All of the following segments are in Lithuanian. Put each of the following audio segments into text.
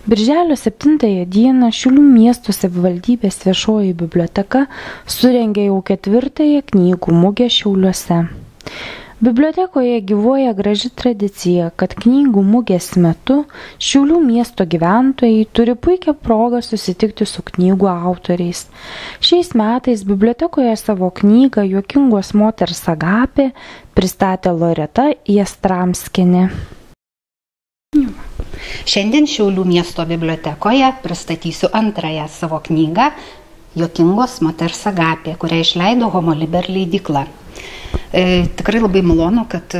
Birželio 7 dieną Šiaulių miesto savivaldybės viešoji biblioteka surengė jau 4-ąją knygų mugę Šiauliuose. Bibliotekoje gyvuoja graži tradicija, kad knygų mugės metu Šiaulių miesto gyventojai turi puikią progą susitikti su knygų autoriais. Šiais metais bibliotekoje savo knygą Juokingos moters Agapė pristatė Loreta Jastramskienė. Šiandien Šiaulių miesto bibliotekoje pristatysiu antrąją savo knygą Juokingos moters Agapė, kurią išleido Homo Liber leidykla. Tikrai labai malonu, kad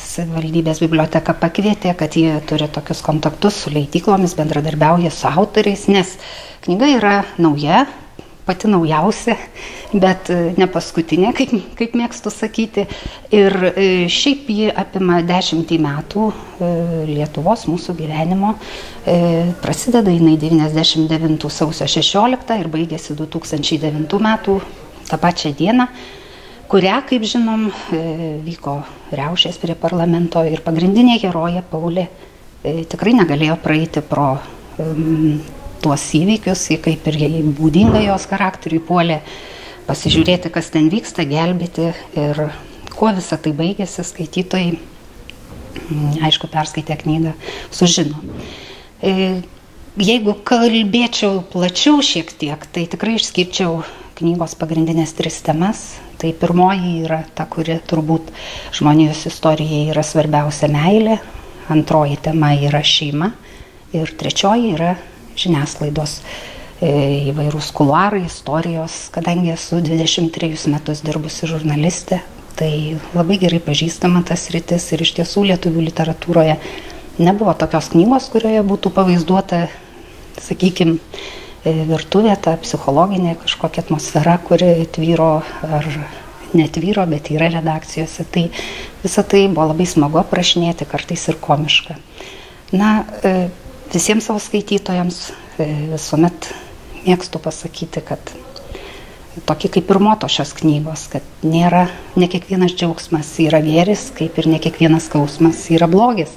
savivaldybės biblioteka pakvietė, kad jie turi tokius kontaktus su leidyklomis, bendradarbiauja su autoriais, nes knyga yra nauja, pati naujausia, bet ne paskutinė, kaip mėgstu sakyti. Ir šiaip ji apima 10 metų Lietuvos mūsų gyvenimo. Prasideda jinai 99 sausio 16 ir baigėsi 2009 metų tą pačią dieną, kurią, kaip žinom, vyko riaušės prie parlamento ir pagrindinė herojė Paulė tikrai negalėjo praeiti pro tuos įvykius, kaip ir būdinga jos charakteriui, puolė pasižiūrėti, kas ten vyksta, gelbėti ir kuo visą tai baigėsi, skaitytojai, aišku, perskaitę knygą, sužino. Jeigu kalbėčiau plačiau šiek tiek, tai tikrai išskirčiau knygos pagrindinės 3 temas. Tai pirmoji yra ta, kuri turbūt žmonijos istorijai yra svarbiausia meilė, antroji tema yra šeima ir trečioji yra žiniasklaidos įvairūs kuluarai, istorijos. Kadangi esu 23 metus dirbusi žurnalistė, tai labai gerai pažįstama tas sritis ir iš tiesų lietuvių literatūroje nebuvo tokios knygos, kurioje būtų pavaizduota, sakykime, virtuvė, ta psichologinė kažkokia atmosfera, kuri tvyro ar netvyro, bet yra redakcijose. Tai visą tai buvo labai smagu aprašinėti, kartais ir komiška. Na, visiems savo skaitytojams visuomet mėgstu pasakyti, kad tokį kaip ir moto šios knygos, kad ne kiekvienas džiaugsmas yra gėris, kaip ir ne kiekvienas skausmas yra blogis.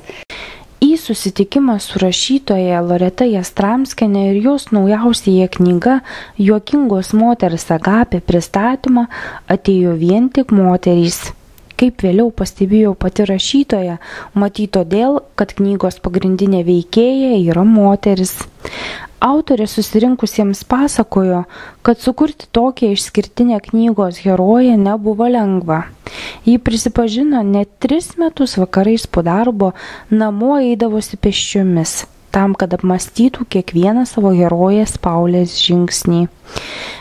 Į susitikimą su rašytoja Loreta Jastramskienė ir jos naujausia knyga Juokingos moters Agapė pristatymą atėjo vien tik moterys. Kaip vėliau pastebėjo pati rašytoja, matyt todėl, kad knygos pagrindinė veikėja yra moteris. Autorė susirinkusiems pasakojo, kad sukurti tokią išskirtinę knygos heroję nebuvo lengva. Ji prisipažino, net 3 metus vakarais po darbo namo eidavosi pėsčiomis, tam, kad apmąstytų kiekvieną savo herojės Paulės žingsnį.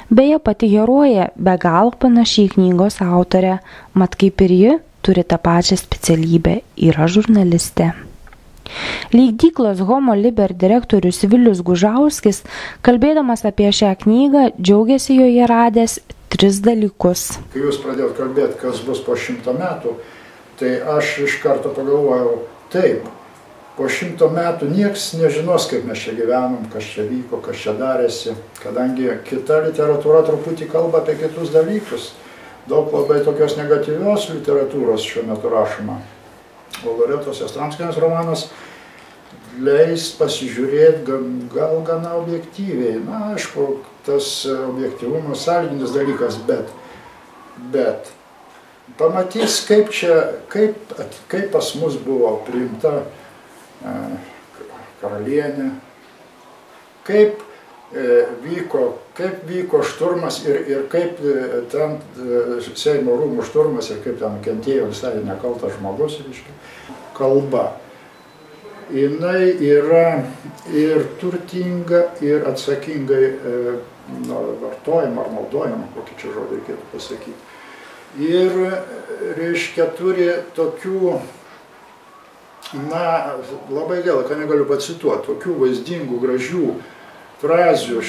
Beje, pati herojė be galo panašiai knygos autorė, mat kaip ir ji, turi tą pačią specialybę, yra žurnalistė. Leidyklos Homo Liber direktorius Vilius Gužauskis, kalbėdamas apie šią knygą, džiaugiasi joje radęs 3 dalykus. Kai jūs pradėjot kalbėti, kas bus po 100 metų, tai aš iš karto pagalvojau, taip, po 100 metų nieks nežinos, kaip mes čia gyvenom, kas čia vyko, kas čia darėsi, kadangi kita literatūra truputį kalba apie kitus dalykus. Daug labai tokios negatyvios literatūros šiuo metu rašoma. O Loretos Jastramskienės romanas leis pasižiūrėti gal gana objektyviai. Na, aišku, tas objektyvumas sąlyginis dalykas, bet pamatys, kaip pas mus buvo priimta karalienė, kaip vyko šturmas ir kaip ten Seimo rūmų šturmas ir kaip ten kentėjo visai nekaltas žmogus, kalba. Jinai yra ir turtinga, ir atsakingai vartojama ar naudojama, kokį čia žodį reikėtų pasakyti. Ir, reiškia, turi tokių, na, labai gaila, kad negaliu pacituoti, tokių vaizdingų, gražių frazių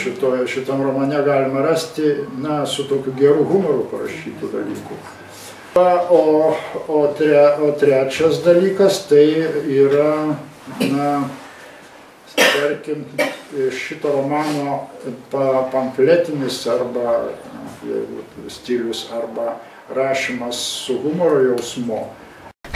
šitam romane galima rasti, na, su tokiu geru humoru parašytų dalykų. O trečias dalykas tai yra, na, tarkim, šito romano pamfletinis arba stilius arba rašymas su humoro jausmu.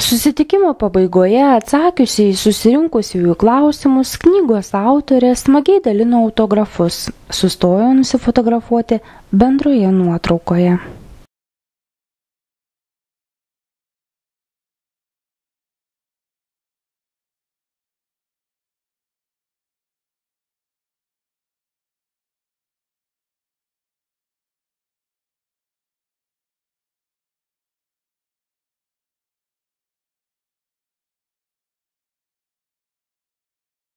Susitikimo pabaigoje atsakiusiai susirinkusiųjų klausimus knygos autorė smagiai dalino autografus, sustojo nusifotografuoti bendroje nuotraukoje.